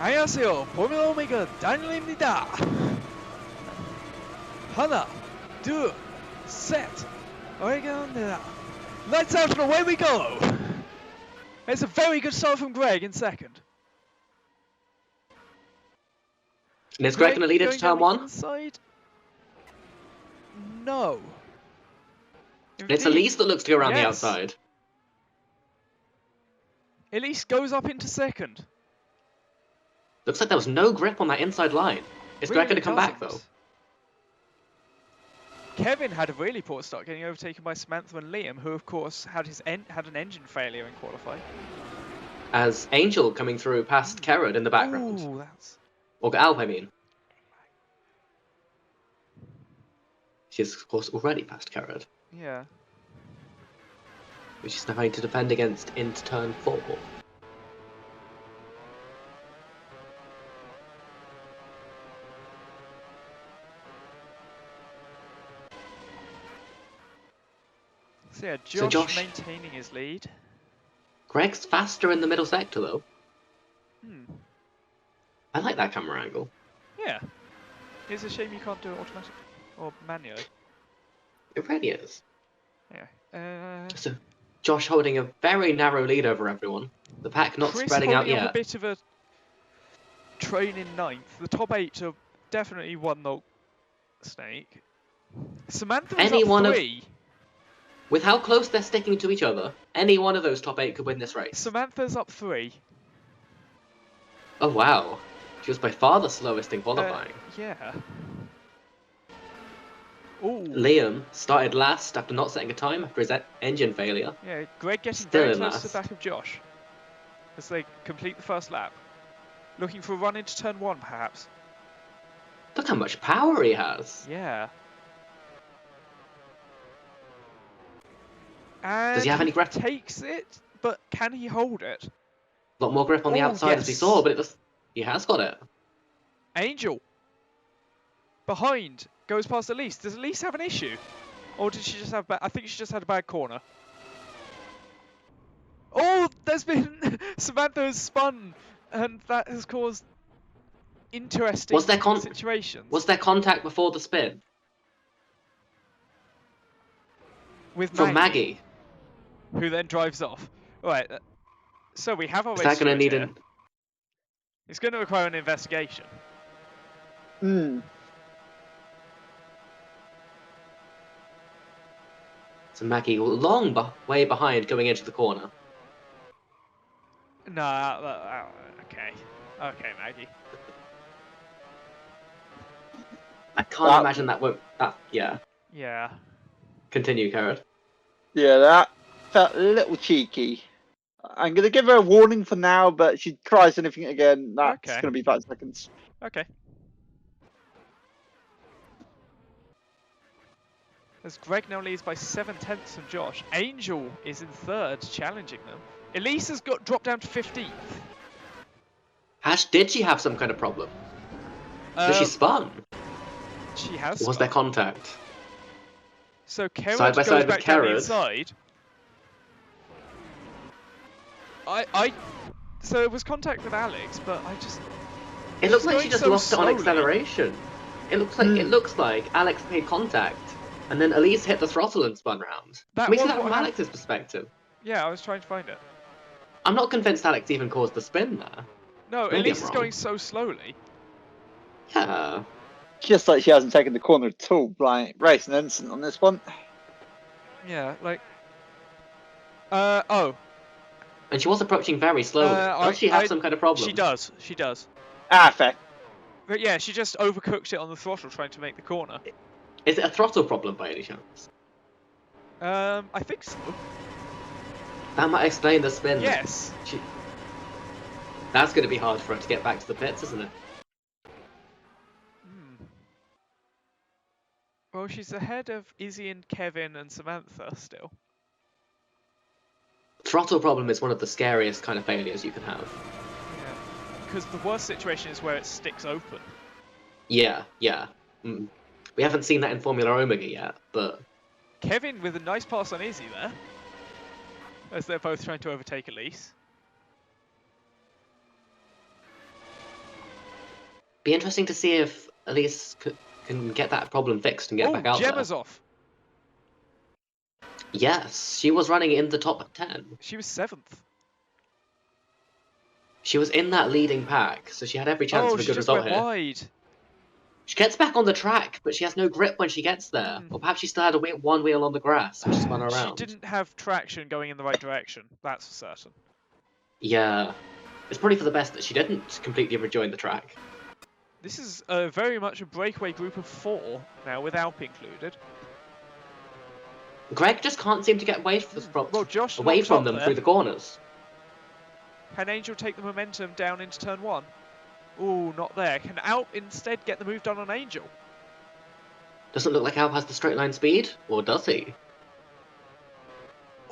안녕하세요. 포뮬라 오메가 다니엘입니다. 하나, 둘, 셋. 오메가입니다. Lights out and away we go. It's a very good start from Greg in second. And is Greg going to lead into turn one? Inside? No. It's Elise that looks to go around the outside. Elise goes up into second. Looks like there was no grip on that inside line. Is Greg going to come back, though? Kevin had a really poor start, getting overtaken by Samantha and Liam, who, of course, had an engine failure in qualifying. As Angel coming through past Kerrod in the background. Ooh, that's... Or Alp, I mean. She's, of course, already past Kerrod. Yeah. Which is now having to defend against into turn 4. So yeah, Josh maintaining his lead. Greg's faster in the middle sector, though. Hmm. I like that camera angle. Yeah. It's a shame you can't do it automatically. Or manually. It really is. Yeah. So, Josh holding a very narrow lead over everyone. The pack not spreading out yet. A bit of a train in 9th. The top 8 are definitely one though. Snake. Samantha is up 3. With how close they're sticking to each other, any one of those top 8 could win this race. Samantha's up 3. Oh wow. She was by far the slowest in qualifying. Yeah. Ooh. Liam started last after not setting a time after his engine failure. Yeah, Greg getting Still very in close last. to the back of Josh as they complete the first lap. Looking for a run into turn 1, perhaps. Look how much power he has. Yeah. And does he have any grip? Takes it, but can he hold it? A lot more grip on the outside as we saw, but he has got it. Angel. Behind. Goes past Elise. Does Elise have an issue? Or did she just have I think she just had a bad corner. Oh, there's been... Samantha has spun. And that has caused interesting situations. Was there contact before the spin? With Maggie. Who then drives off. Right. So we have our race. Is that going to need an... It's going to require an investigation. Hmm. So Maggie, way behind, going into the corner. No, okay. Okay, Maggie. I can't imagine that won't... yeah. Yeah. Continue, Kerrod. Yeah, that felt a little cheeky. I'm going to give her a warning for now, but if she tries anything again, that's going to be 5 seconds. Okay. As Greg now leads by 7/10 from Josh. Angel is in 3rd, challenging them. Elise has dropped down to 15th. Did she have some kind of problem? Because she spun. She has. Or was there contact? So Kerrod side by goes side back with down the Kerrod. inside. So it was contact with Alex, but I just... It looks like she just lost it on slowly. acceleration. It looks like Alex made contact, and then Elise hit the throttle and spun round. Can we see that from Alex's perspective? Yeah, I was trying to find it. I'm not convinced Alex even caused the spin there. No, Maybe Elise is going so slowly. Yeah. Just like she hasn't taken the corner at all. Like, racing instant on this one. Yeah, like... oh. And she was approaching very slowly. Does she have some kind of problem? She does, she does. Ah, fair. But yeah, she just overcooked it on the throttle trying to make the corner. Is it a throttle problem by any chance? I think so. That might explain the spin. Yes. That's going to be hard for her to get back to the pits, isn't it? Well, she's ahead of Izzy and Kevin and Samantha still. Throttle problem is one of the scariest kind of failures you can have. Yeah. Because the worst situation is where it sticks open. Yeah, yeah. We haven't seen that in Formula Omega yet, but... Kevin with a nice pass on Izzy there. As they're both trying to overtake Elise. Be interesting to see if Elise can get that problem fixed and get back out Gemma's there. off. Yes, she was running in the top 10. She was 7th. She was in that leading pack, so she had every chance of a good result here. Wide. She gets back on the track, but she has no grip when she gets there. Or perhaps she still had one wheel on the grass, which spun her around. She didn't have traction going in the right direction, that's for certain. Yeah. It's probably for the best that she didn't completely rejoin the track. This is very much a breakaway group of 4 now, with Alp included. Greg just can't seem to get away from, Josh away from them through the corners. Can Angel take the momentum down into turn 1? Ooh, not there. Can Alp instead get the move done on Angel? Doesn't look like Alp has the straight line speed, or does he?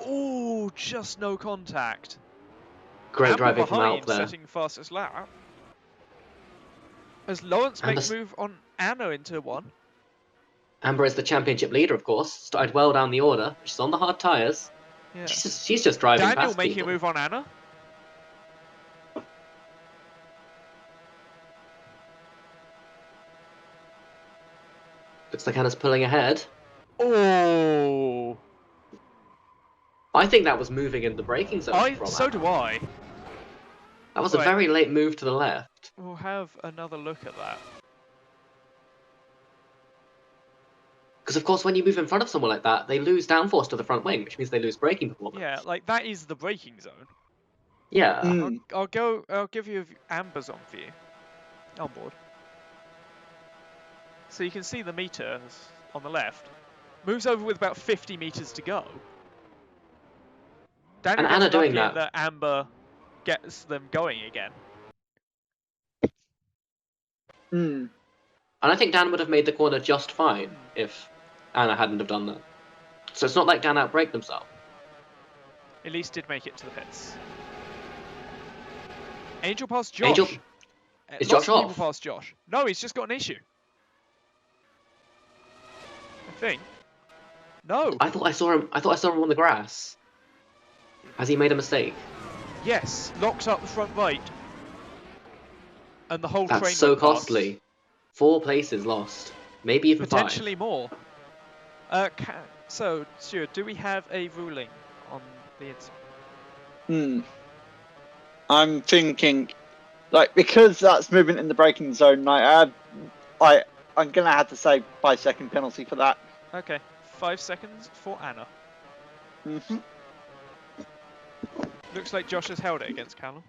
Ooh, just no contact. Great driving from Alp there. Setting fastest lap. As Lawrence makes move on Anna into 1. Amber is the championship leader, of course. Started well down the order. She's on the hard tyres. Yeah. She's just driving past Daniel making people. a move on Anna. Looks like Anna's pulling ahead. Oh! I think that was moving in the braking zone. So do I. That was a very late move to the left. We'll have another look at that. Because of course when you move in front of someone like that, they lose downforce to the front wing, which means they lose braking performance. Yeah, like that is the braking zone. Yeah. I'll give you Amber's on view. On board. So you can see the meters on the left. Moves over with about 50 meters to go. Daniel and Anna doing that. Amber gets them going again. And I think Dan would have made the corner just fine if Anna hadn't have done that. So it's not like Dan outbraked himself. Elise did make it to the pits. Angel passed Josh. Is Josh off? People past Josh. No, he's just got an issue. I think. No. I thought I saw him on the grass. Has he made a mistake? Yes, locked up the front right. And the whole train. That's so costly. 4 places lost. Maybe even potentially 5. More. So, Stuart, do we have a ruling on the incident? I'm thinking, like, because that's movement in the braking zone, I'm gonna have to say 5-second penalty for that. Okay, 5 seconds for Anna. Looks like Josh has held it against Callum.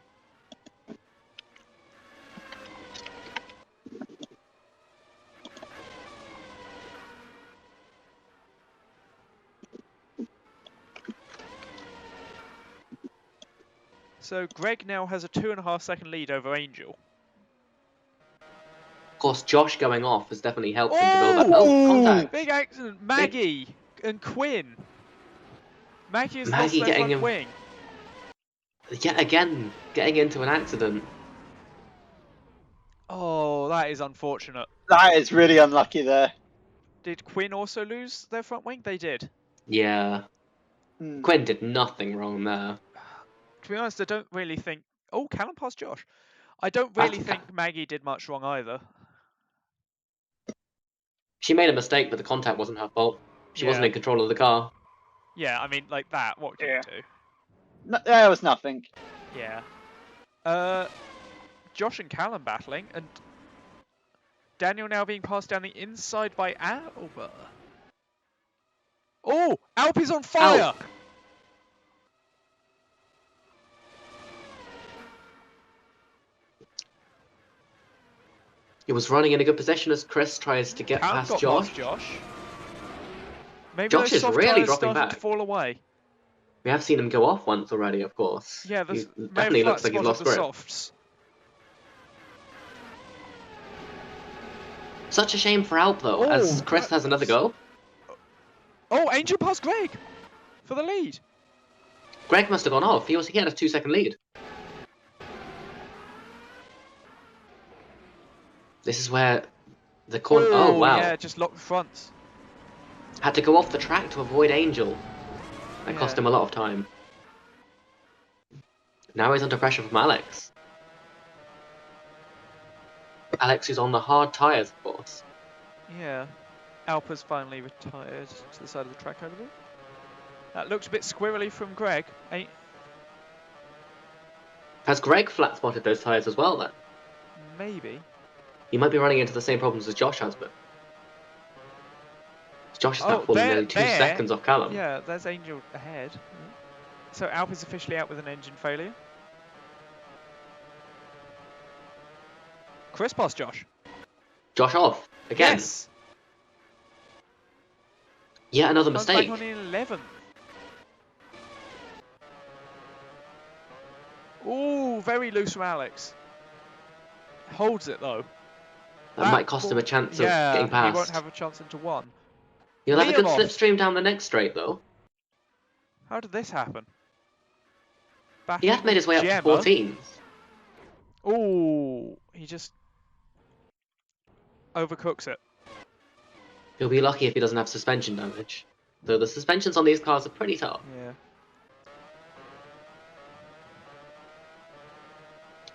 So Greg now has a 2.5 second lead over Angel. Of course, Josh going off has definitely helped him to build that. Oh, contact! Big accident. Maggie and Quinn. Maggie has lost their front wing. Yet again, getting into an accident. Oh, that is unfortunate. That is really unlucky there. Did Quinn also lose their front wing? They did. Yeah. Quinn did nothing wrong there. To be honest, I don't really think... Oh, Callum passed Josh. I don't really think Maggie did much wrong either. She made a mistake, but the contact wasn't her fault. She wasn't in control of the car. Yeah, I mean, like that. What can you do? No, there was nothing. Yeah. Josh and Callum battling, and Daniel now being passed down the inside by Alba. Oh, Alp is on fire! Alp. He was running in a good position as Chris tries to get past Josh. Maybe Josh is really dropping back. To fall away. We have seen him go off once already, of course. Yeah, he definitely looks like he's lost grip. Softs. Such a shame for Alp though, as Chris has another go. Oh, Angel passed Greg for the lead. Greg must have gone off. He had a 2-second lead. This is where the corner. Oh wow! Yeah, just locked the fronts. Had to go off the track to avoid Angel. That cost him a lot of time. Now he's under pressure from Alex. Alex is on the hard tyres, of course. Yeah. Alpa's finally retired to the side of the track over there. That looked a bit squirrely from Greg. Has Greg flat spotted those tyres as well then? Maybe. He might be running into the same problems as Josh has, but Josh is now falling nearly 2 seconds off Callum. Yeah, there's Angel ahead. So Alpa's officially out with an engine failure. Chris past Josh. Josh off again. Yes. Yet another Comes mistake. back on in 11th. Ooh, very loose from Alex. Holds it though. That might cost him a chance of getting past. He won't have a chance into one. He'll have a good slipstream down the next straight though. How did this happen? He had made his way up to 14th. Ooh, he just overcooks it. He'll be lucky if he doesn't have suspension damage. Though the suspensions on these cars are pretty tough. Yeah.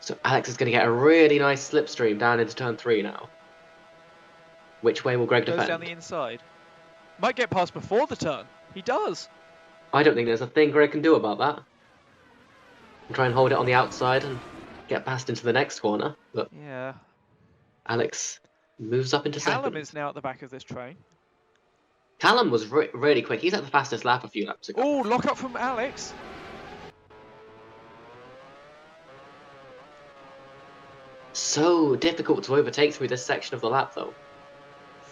So Alex is going to get a really nice slipstream down into turn 3 now. Which way will Greg defend? Goes down the inside. Might get past before the turn. He does. I don't think there's a thing Greg can do about that. Try and hold it on the outside and get past into the next corner. But yeah. Alex moves up into second. Callum is now at the back of this train. Callum was really quick. He's at the fastest lap a few laps ago. Oh, lock up from Alex. So difficult to overtake through this section of the lap, though.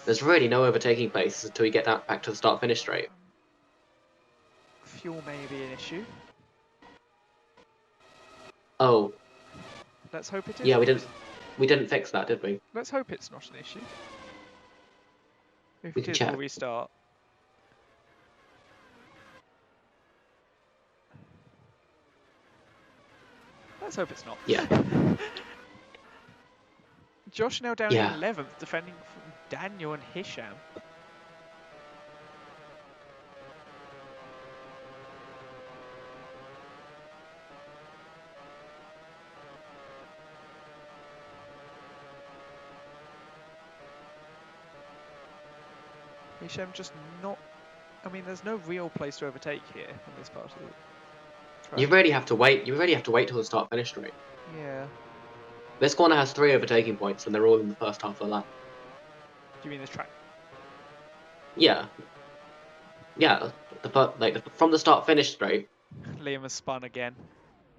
There's really no overtaking places until you get back to the start-finish straight. Fuel may be an issue. Oh. Let's hope it is. Yeah, we didn't fix that, did we? Let's hope it's not an issue. If We it can is, check. we'll restart. Let's hope it's not. Yeah. Josh now down Yeah. in 11th, defending from Daniel and Hisham. Hisham just not... I mean, there's no real place to overtake here in this part of the track. You really have to wait. You really have to wait till the start-finish straight. Yeah. This corner has 3 overtaking points, and they're all in the first half of the lap. Do you mean this track? Yeah. Yeah. From the start-finish straight. Liam has spun again.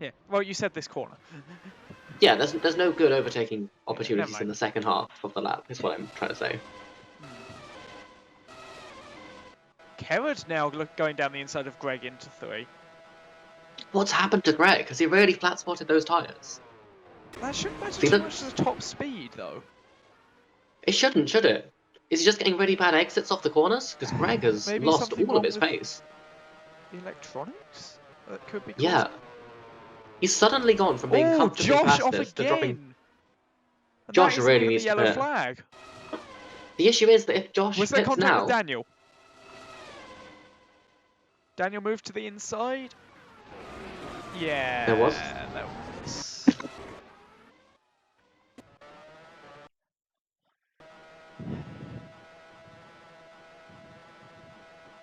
Yeah. Well, you said this corner. Yeah. There's no good overtaking opportunities mind. in the second half of the lap. Is what I'm trying to say. Kerrod now going down the inside of Greg into 3. What's happened to Greg? Has he really flat spotted those tyres? That shouldn't matter too much to the top speed, though. It shouldn't, should it? Is he just getting really bad exits off the corners? Because Greg has Maybe lost something all of wrong his with pace. The electronics? That could be Yeah. He's suddenly gone from being comfortably Josh off fastest to again. dropping. And Josh that isn't really even needs the to yellow pit. flag. The issue is that if Josh Was there pits contact now... with Daniel? Daniel moved to the inside. Yeah. There was? There was.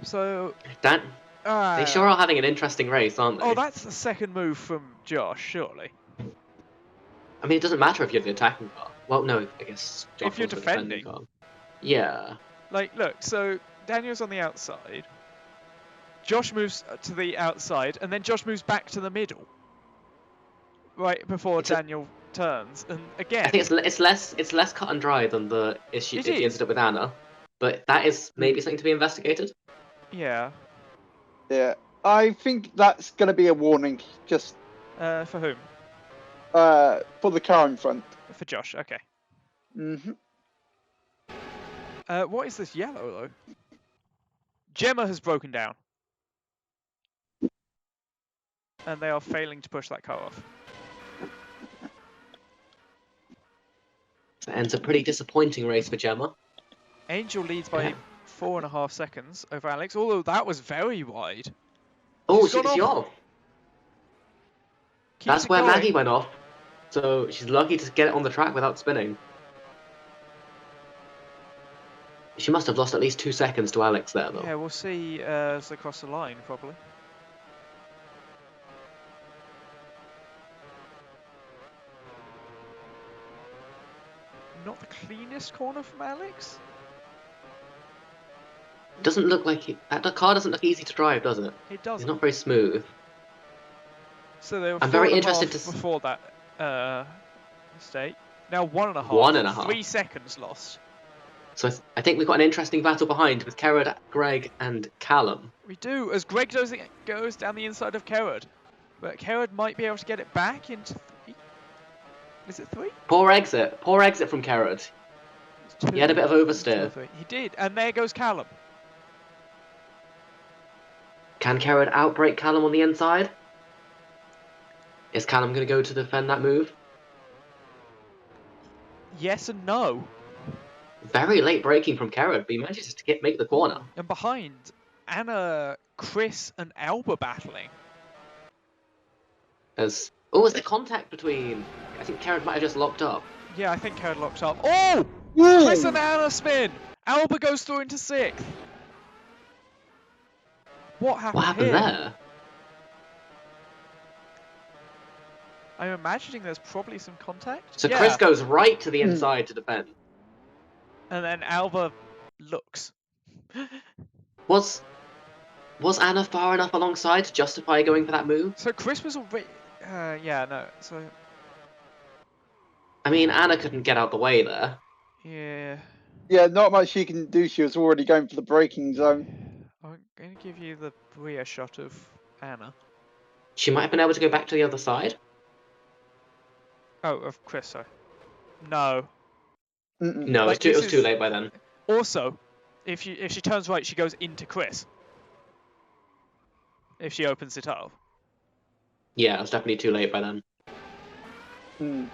So... They sure are having an interesting race, aren't they? Oh, that's the second move from Josh, surely. I mean, it doesn't matter if you're the attacking car. Well, no, I guess Josh If you're was the defending defending. car. Yeah. Like, look, so Daniel's on the outside. Josh moves to the outside, and then Josh moves back to the middle. Right before Daniel turns, and again... I think it's less cut and dry than the issue the incident with Anna. But that is maybe something to be investigated. Yeah. Yeah, I think that's going to be a warning. Just for whom? For the car in front. For Josh. Okay. Mhm. What is this yellow though? Gemma has broken down, and they are failing to push that car off. That ends a pretty disappointing race for Gemma. Angel leads by 4.5 seconds over Alex, although that was very wide. Oh, She's gone she's off. Keeps That's it where going. Maggie went off. So she's lucky to get it on the track without spinning. She must have lost at least 2 seconds to Alex there, though. Yeah, we'll see as they cross the line, probably. Not the cleanest corner from Alex. Doesn't look like the car doesn't look easy to drive, does it? It doesn't. It's not very smooth. So they were I'm 4.5 very interested to before that mistake. Now 1.5. 1.5. 3 seconds lost. So I think we've got an interesting battle behind with Kerrod, Greg, and Callum. We do, as Greg goes down the inside of Kerrod. But Kerrod might be able to get it back into 3. Is it 3? Poor exit from Kerrod. He had a bit of oversteer. He did, and there goes Callum. Can Kerrod outbrake Callum on the inside? Is Callum going to go to defend that move? Yes and no. Very late braking from Kerrod, but he manages to make the corner. And behind, Anna, Chris, and Alba battling. Is there contact between? I think Kerrod might have just locked up. Yeah, I think Kerrod locked up. Oh! Woo! Chris and Anna spin! Alba goes through into 6th. What happened What happened here? there? I'm imagining there's probably some contact. So yeah. Chris goes right to the inside to defend. And then Alba looks. Was Anna far enough alongside to justify going for that move? So Chris was already... yeah, no. So... I mean, Anna couldn't get out the way there. Yeah. Yeah, not much she can do. She was already going for the braking zone. I'm going to give you the rear shot of Anna. She might have been able to go back to the other side. Oh, of Chris, sorry. No. Mm-mm. No, Like, it was too late by then. Also, if she turns right, she goes into Chris. If she opens it up. Yeah, it was definitely too late by then. Mm.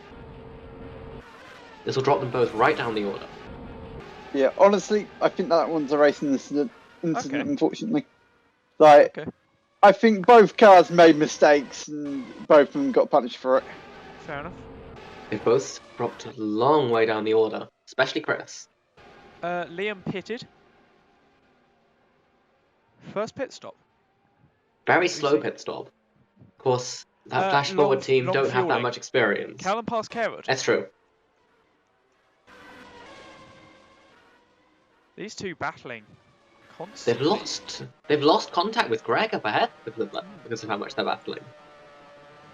This will drop them both right down the order. Yeah, honestly, I think that one's a racing incident, Okay. unfortunately. Like, Okay. I think both cars made mistakes and both of them got punished for it. Fair enough. They've both dropped a long way down the order, especially Chris. Liam pitted. First pit stop. Very slow pit stop. Of course, that flash forward team long don't have that fueling. much experience. Callum passed Kerrod. That's true. These two battling constantly. They've lost contact with Greg up ahead because of how much they're battling.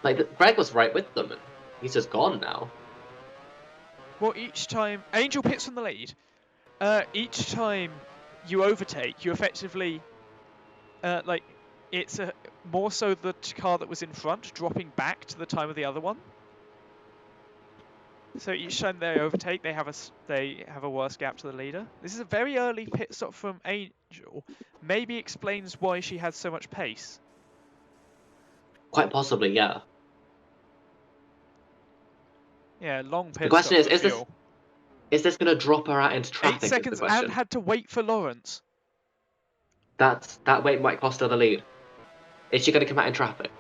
Like, Greg was right with them, and he's just gone now. Well, each time Angel pits from the lead. Each time you overtake, you effectively, it's more so the car that was in front dropping back to the time of the other one. So each time they overtake, they have a worse gap to the leader. This is a very early pit stop from Angel. Maybe explains why she had so much pace. Quite possibly, yeah. Yeah, long pit. The question stop is fuel. Is this going to drop her out into traffic? 8 seconds is the question. and had to wait for Lawrence. That wait might cost her the lead. Is she going to come out in traffic?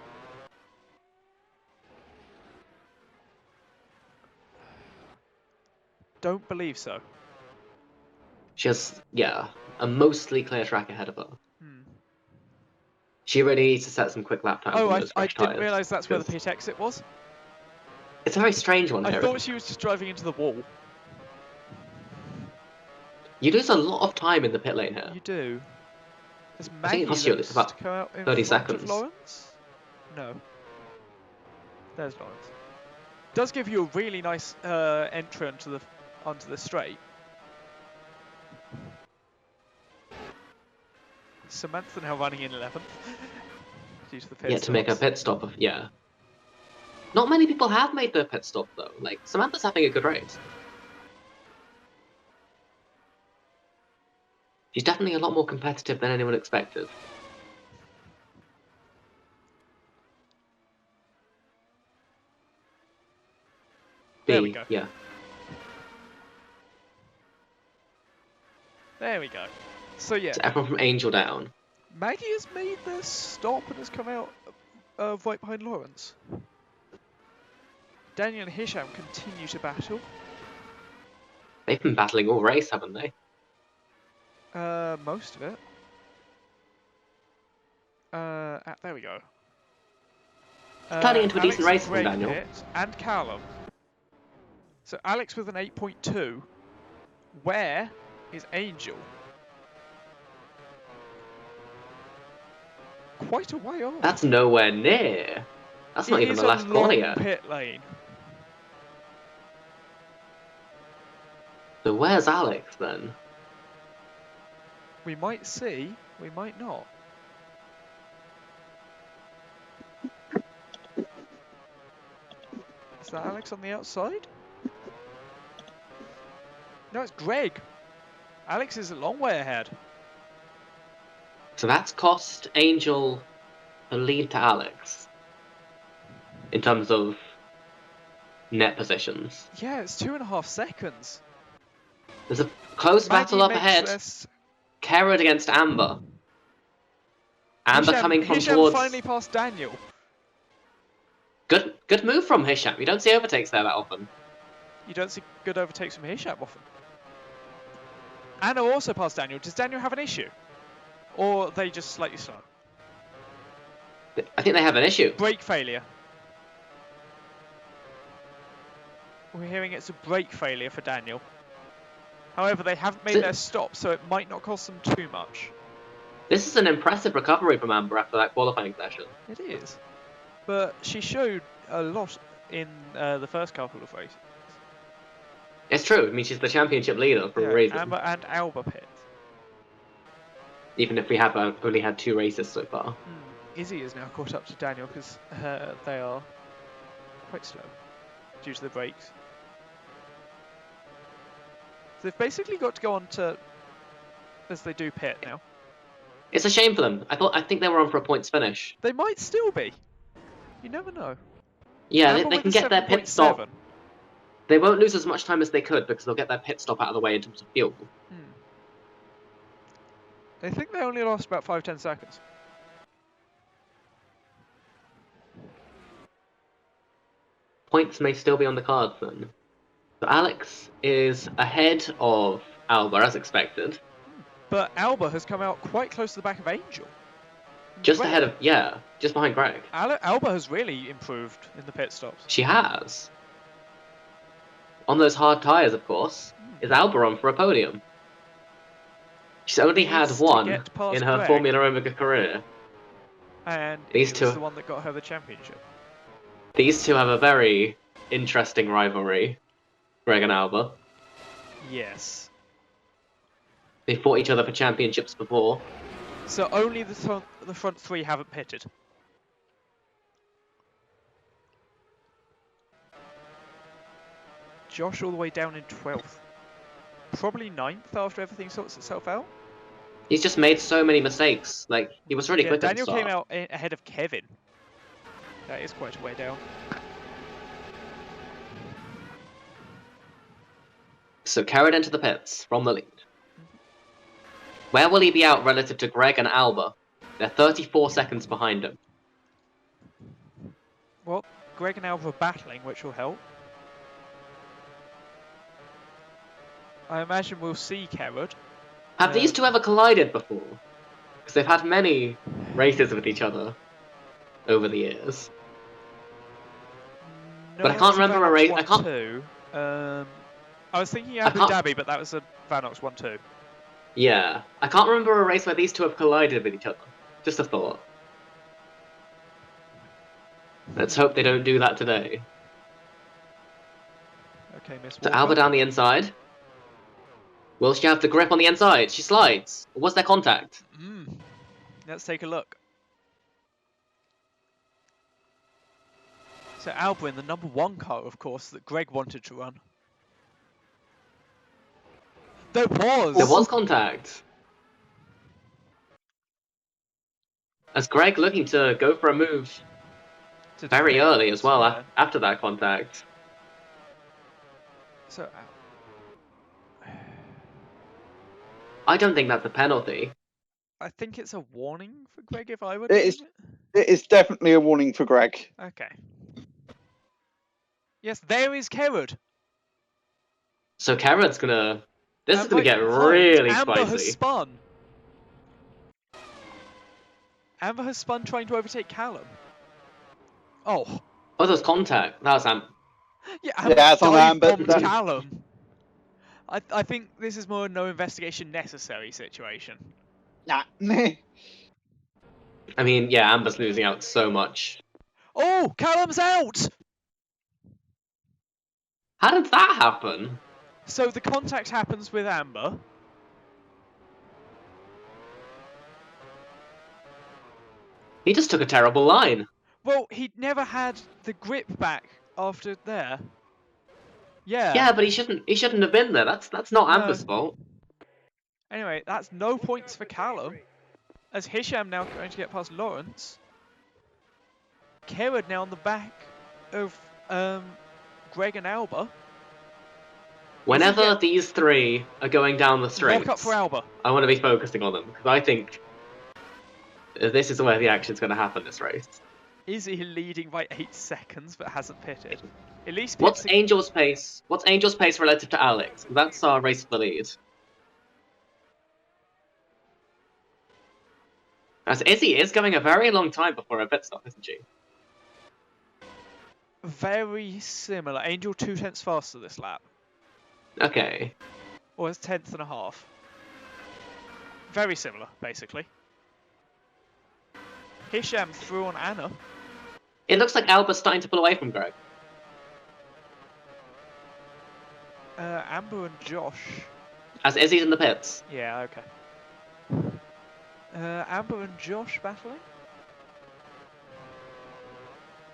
Don't believe so. She has, yeah, a mostly clear track ahead of her. Hmm. She really needs to set some quick lap times. Oh, on I those fresh didn't tyres, realise that's where the because pit exit was. It's a very strange one I here. thought she was just driving into the wall. You lose a lot of time in the pit lane here. You do. Does I think Maggie it costs you looks about to come out in 30 front seconds. of Lawrence? No. There's Lawrence. Does give you a really nice entry onto the straight. Samantha now running in 11th due to the pit Yeah, to make a stops. pit stop. Yeah. Not many people have made the pit stop though. Like, Samantha's having a good race. She's definitely a lot more competitive than anyone expected. There we go. Yeah. There we go. So yeah, So everyone from Angel down. Maggie has made the stop and has come out right behind Lawrence. Daniel and Hisham continue to battle. They've been battling all race, haven't they? Most of it. There we go. Turning into a Alex decent and race from Greg Daniel. pit, and Callum. So Alex with an 8.2. Where is Angel? Quite a way off. That's nowhere near. That's not even the last corner yet. Pit lane. So where's Alex then? We might see, we might not. Is that Alex on the outside? No, it's Greg. Alex is a long way ahead. So that's cost Angel a lead to Alex in terms of net positions. Yeah, it's 2.5 seconds. There's a close battle up Maggie ahead. makes Kerrod against Amber. Amber Hisham, coming from Hisham towards. finally passed Daniel. Good move from Hisham. You don't see overtakes there that often. You don't see good overtakes from Hisham often. Anna also passed Daniel. Does Daniel have an issue? Or are they just slightly slow? I think they have an issue. Brake failure. We're hearing it's a brake failure for Daniel. However, they haven't made their stop, so it might not cost them too much. This is an impressive recovery from Amber after that qualifying session. It is. But she showed a lot in the first couple of races. It's true. I mean, she's the championship leader for a reason. Amber and Alba pit. Even if we have only had 2 races so far. Izzy is now caught up to Daniel because they are quite slow due to the brakes. So they've basically got to go on to as they do pit now. It's a shame for them. I think they were on for a points finish. They might still be. You never know. Yeah, Amber they with can a get their pit 7.7. stop. They won't lose as much time as they could because they'll get their pit stop out of the way in terms of fuel. I think they only lost about 5-10 seconds. Points may still be on the cards then. So Alex is ahead of Alba as expected. But Alba has come out quite close to the back of Angel. Just ahead of, just behind Greg. Alba has really improved in the pit stops. She has. On those hard tyres, of course, is Alba on for a podium. She's only had one in her Greg, Formula Omega career. And These it two was the one that got her the championship. These two have a very interesting rivalry, Greg and Alba. Yes. They fought each other for championships before. So only the front 3 haven't pitted. Josh all the way down in 12th. Probably 9th after everything sorts itself out. He's just made so many mistakes. Like, he was really quick Daniel at the start. came out ahead of Kevin. That is quite a way down. So carried into the pits from the lead. Where will he be out relative to Greg and Alba? They're 34 seconds behind him. Well, Greg and Alba are battling, which will help. I imagine we'll see Kerrod. Have these two ever collided before? Because they've had many races with each other over the years. No, But I can't remember a race. I can't. 1-2. I was thinking Abu Dhabi, but that was a Vanox 1-2. Yeah, I can't remember a race where these two have collided with each other. Just a thought. Let's hope they don't do that today. Okay, Miss So Walker. Alba down the inside. Will she have the grip on the inside? She slides. Or was there contact? Let's take a look. So Alba in the number 1 car, of course, that Greg wanted to run. There was Contact. As Greg looking to go for a move very early as well after that contact. So I don't think that's a penalty. I think it's a warning for Greg if I were It is definitely a warning for Greg. Okay. Yes, there is Kerrod. So Kerrod's gonna This is going to get really Amber has spicy. spun. Amber has spun trying to overtake Callum. Oh. Oh, there's contact. That was Amber. Yeah, Amber Yeah, it's on Amber. bombed Callum. I think this is more a no investigation necessary situation. Nah. I mean, yeah, Amber's losing out so much. Oh, Callum's out! How did that happen? So the contact happens with Amber. He just took a terrible line. Well, he'd never had the grip back after there. Yeah. Yeah, but he shouldn't have been there. That's not No. Amber's fault. Anyway, that's no points for Callum. As Hisham now going to get past Lawrence. Kerrod now on the back of Greg and Alba. Whenever these three are going down the straights, Lock up for Alba. I want to be focusing on them because I think this is where the action's going to happen this race. Is he leading by 8 seconds but hasn't pitted? At least What's Angel's pace? What's Angel's pace relative to Alex? That's our race for the lead. As Izzy is going a very long time before her pit stop, isn't she? very similar. Angel 2/10 faster this lap. Okay. Or it's 10th and a half. Very similar, basically. Hisham through on Anna. It looks like Alba's starting to pull away from Greg. Amber and Josh. As Izzy's in the pits. Yeah, okay. Amber and Josh battling.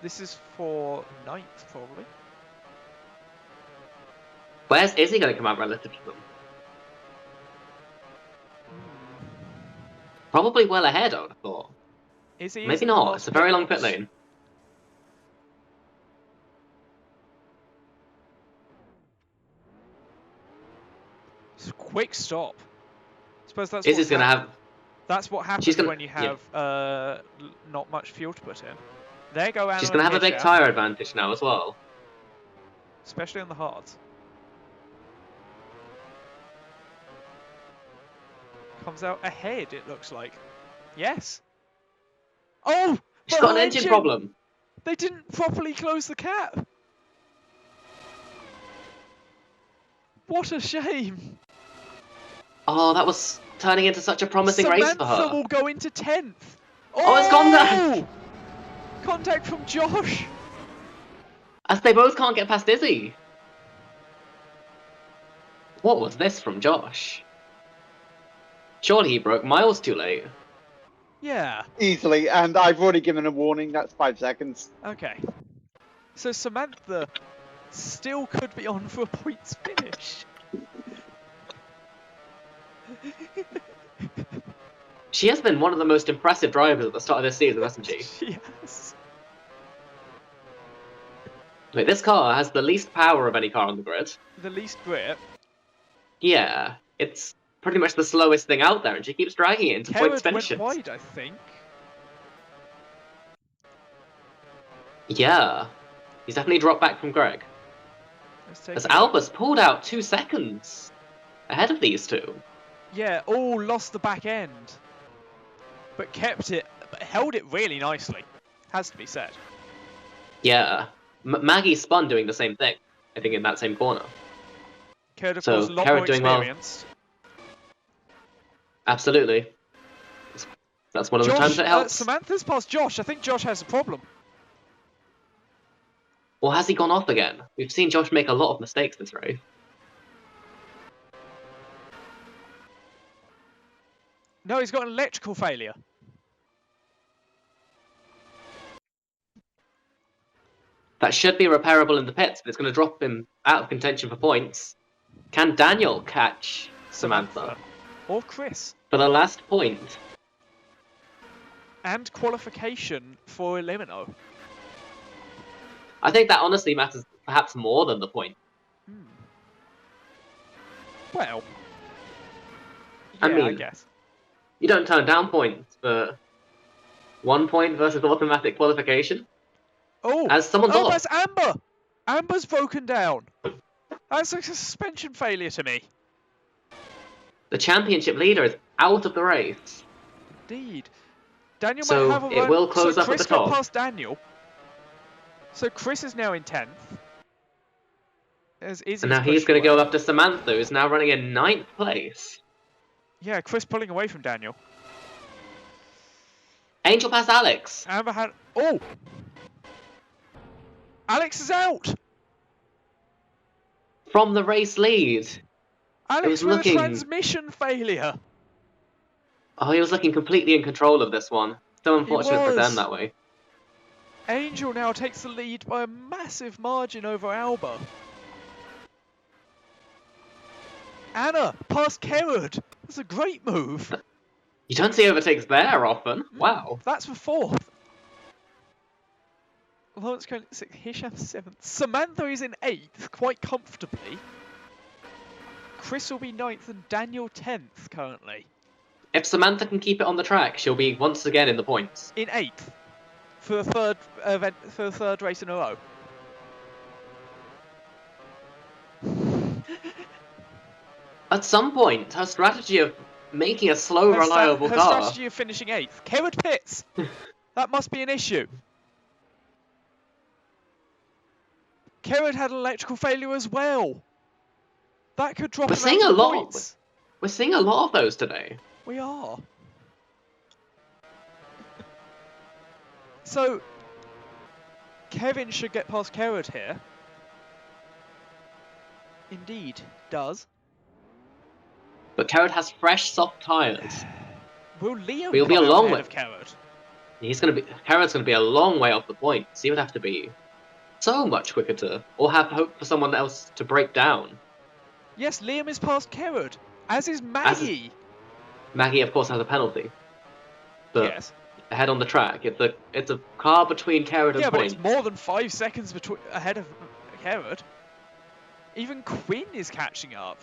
This is for 9th, probably. Where's Izzy going to come out relative to them? Probably well ahead, I would have thought. Izzy Maybe not. It's a very long pit lane. Quick stop. Suppose that's Izzy's going to have... That's what happens when you have not much fuel to put in. There go Anna. She's going to have a big tyre advantage now as well. Especially on the hards. Comes out ahead, it looks like. Yes. Oh! She's got an engine problem. They didn't properly close the cap. What a shame. Oh, that was turning into such a promising race for her. Samantha will go into 10th. Oh, it's contact! Contact from Josh. As they both can't get past Izzy. What was this from Josh? Surely he broke miles too late. Yeah. Easily, and I've already given a warning, that's 5 seconds. Okay. So Samantha still could be on for a points finish. She has been one of the most impressive drivers at the start of this season, hasn't she? Yes. Wait, this car has the least power of any car on the grid. The least grip. Yeah, it's pretty much the slowest thing out there, and she keeps dragging it into points finishes. Went wide, I think. Yeah, he's definitely dropped back from Greg. As Alba's pulled out 2 seconds ahead of these two. Yeah, all lost the back end, but kept it, but held it really nicely. Has to be said. Yeah, Maggie spun doing the same thing. I think in that same corner. Kerrod, of course, a lot more experienced. Absolutely. That's one of the times that helps. Samantha's past Josh. I think Josh has a problem. Or has he gone off again? We've seen Josh make a lot of mistakes this race. No, he's got an electrical failure. That should be repairable in the pits, but it's going to drop him out of contention for points. Can Daniel catch Samantha? Or Chris? For the last point. And qualification for Elimino. I think that honestly matters perhaps more than the point. Well, I mean, I guess. You don't turn down points for 1 point versus automatic qualification. Oh, as someone's off. That's Amber! Amber's broken down. That's like a suspension failure to me. The championship leader is out of the race. Indeed. Daniel might So have a it run. will close so up at Chris the top. got past Daniel. So Chris is now in 10th. As Izzy's And now he's pushed going to go away. up to Samantha, who's now running in 9th place. Yeah, Chris pulling away from Daniel. Angel past Alex. Amber had. Oh! Alex is out! From the race lead. Alex was with looking- a transmission failure. Oh, he was looking completely in control of this one. So unfortunate for was. them that way. Angel now takes the lead by a massive margin over Alba. Anna past Kerrod. That's a great move. You don't see overtakes there often. Wow. That's for 4th. Lawrence going 6th. Hisham 7th. Samantha is in 8th, quite comfortably. Chris will be 9th and Daniel 10th currently. If Samantha can keep it on the track, she'll be once again in the points. In 8th. For the third event, for the third race in a row. At some point, her strategy of making a slow, reliable her car. strategy of finishing 8th. Kerrod pits. That must be an issue. Kerrod had an electrical failure as well. That could drop We're him seeing out a of the lot. points. We're seeing a lot of those today. We are. So, Kevin should get past Kerrod here. Indeed, does. But Kerrod has fresh, soft tyres. Will Liam We'll come be a out long ahead way. of Kerrod? Kerrod's gonna be a long way off the points. He would have to be so much quicker to, or have hope for someone else to break down. Yes, Liam is past Kerrod, as is Maggie. Maggie, of course, has a penalty. But Yes. ahead on the track, it's a car between Kerrod and Yeah, but points. it's more than 5 seconds ahead of Kerrod. Even Quinn is catching up.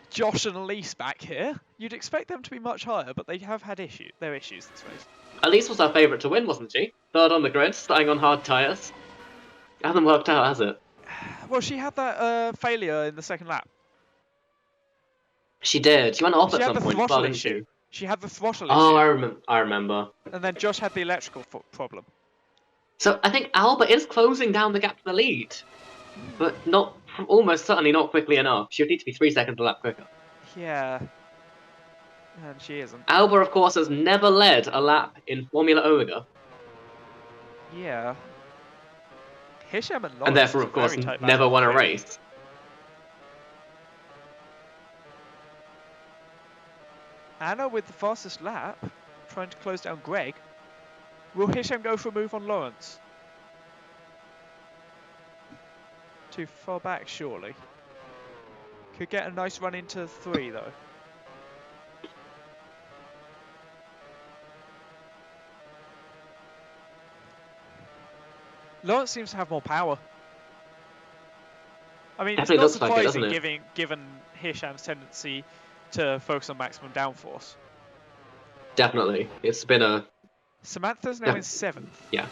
Josh and Elise back here. You'd expect them to be much higher, but they have had their issues this race. Elise was our favourite to win, wasn't she? Third on the grid, starting on hard tyres. Hasn't worked out, has it? Well, she had that failure in the second lap. She did. She went off She at had some the point, as well, throttle didn't issue. she? She had the throttle Oh, issue. I remember. And then Josh had the electrical problem. So I think Alba is closing down the gap to the lead, but almost certainly not quickly enough. She would need to be 3 seconds a lap quicker. Yeah. And she isn't. Alba, of course, has never led a lap in Formula Omega, Yeah. Hisham and Lawrence and therefore, is of a course, very tight never battle. won a race. Anna with the fastest lap, trying to close down Greg. Will Hisham go for a move on Lawrence? Too far back, surely. Could get a nice run into 3, though. Lawrence seems to have more power. I mean, it's Definitely not looks like it, doesn't surprising it? given Hisham's tendency to focus on maximum downforce. Definitely. It's been a... Samantha's now in 7th. Yeah.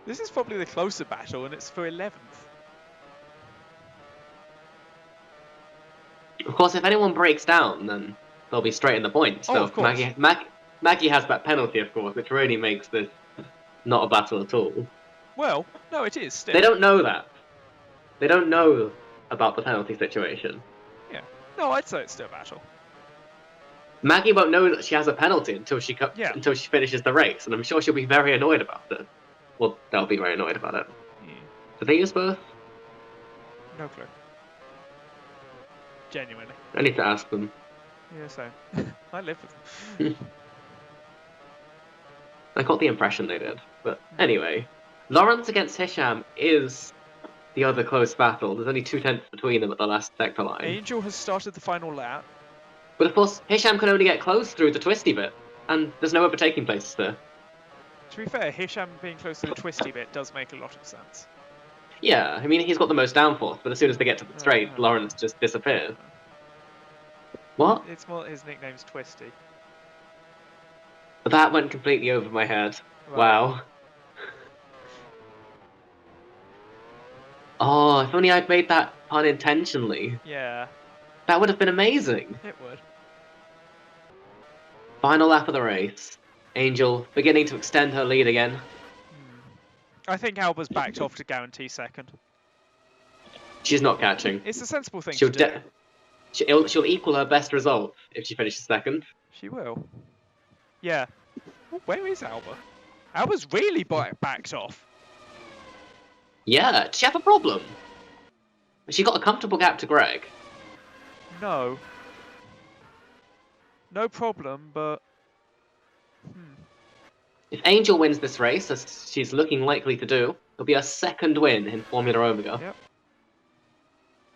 This is probably the closer battle, and it's for 11th. Of course, if anyone breaks down, then they'll be straight in the points. Oh, So of course. Maggie has that penalty, of course, which really makes this not a battle at all. Well, no, it is still. They don't know that. They don't know about the penalty situation. Yeah. No, I'd say it's still a battle. Maggie won't know that she has a penalty until she Yeah. until she finishes the race, and I'm sure she'll be very annoyed about it. Well, they'll be very annoyed about it. Yeah. Do they use both? No clue. Genuinely. I need to ask them. Yeah, so I live with them. I got the impression they did. But anyway, Lawrence against Hisham is the other close battle. There's only 2/10 between them at the last sector line. Angel has started the final lap. But of course, Hisham can only get close through the twisty bit, and there's no overtaking places there. To be fair, Hisham being close to the twisty bit does make a lot of sense. Yeah, I mean, he's got the most downforce, but as soon as they get to the straight, Lawrence just disappears. What? It's more his nickname's Twisty. That went completely over my head. Right. Wow. Oh, if only I'd made that unintentionally. Yeah, That would have been amazing. it would. Final lap of the race. Angel beginning to extend her lead again. I think Alba's backed off to guarantee second. She's not catching. It's a sensible thing She'll, to do. she'll equal her best result if she finishes second. She will. Yeah. Oh, where is Alba? Alba's really backed off. Yeah, does she have a problem? She got a comfortable gap to Greg. No. No problem, but... If Angel wins this race, as she's looking likely to do, it'll be her second win in Formula Omega. Yep.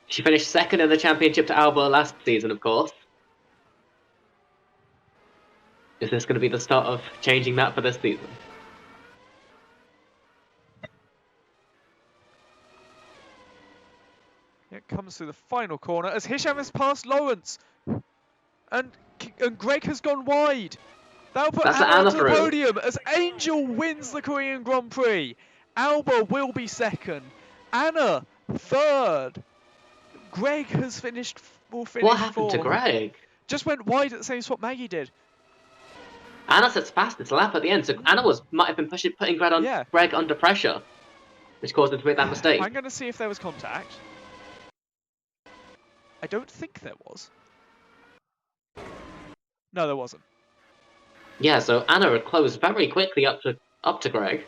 She finished second in the championship to Alba last season, of course. Is this going to be the start of changing that for this season? It comes through the final corner as Hisham has passed Lawrence. And Greg has gone wide. That'll put That's Anna Anna onto the through. podium as Angel wins the Korean Grand Prix. Alba will be second. Anna third. Greg has finished. Will finish What happened fourth. to Greg? Just went wide at the same spot Maggie did. Anna sets fastest lap at the end, so Anna might have been putting Greg under pressure, which caused him to make that mistake. I'm going to see if there was contact. I don't think there was. No, there wasn't. Yeah, so Anna had closed very quickly up to Greg.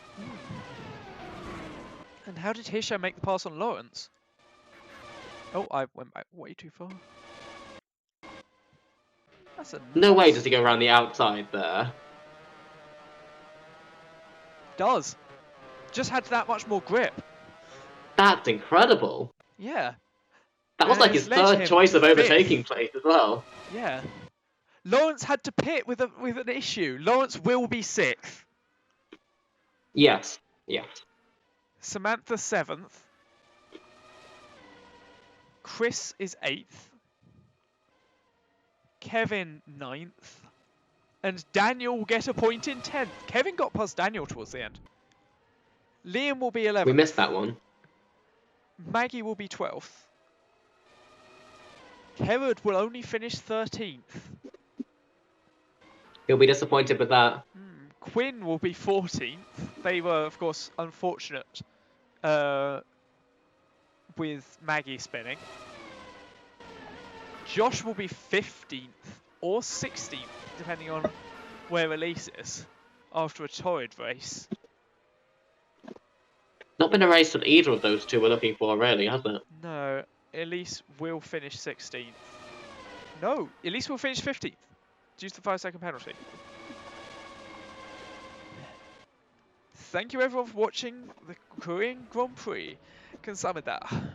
And how did Hisham make the pass on Lawrence? Oh, I went back way too far. That's a No way does he go around the outside there. Does. Just had that much more grip. That's incredible. Yeah. That was And like it's his led third him choice of fifth. overtaking place as well. Yeah. Lawrence had to pit with an issue. Lawrence will be sixth. Yes, yes. Samantha 7th. Chris is 8th. Kevin 9th. And Daniel will get a point in 10th. Kevin got past Daniel towards the end. Liam will be 11th. We missed that one. Maggie will be 12th. Herod will only finish 13th. He'll be disappointed with that. Quinn will be 14th. They were, of course, unfortunate with Maggie spinning. Josh will be 15th or 16th, depending on where Elise is, after a torrid race. Not been a race that either of those two were looking for, really, has it? No, Elise will finish 16th. No, Elise will finish 15th, due to the 5-second penalty. Thank you everyone for watching the Korean Grand Prix. Kamsahamnida.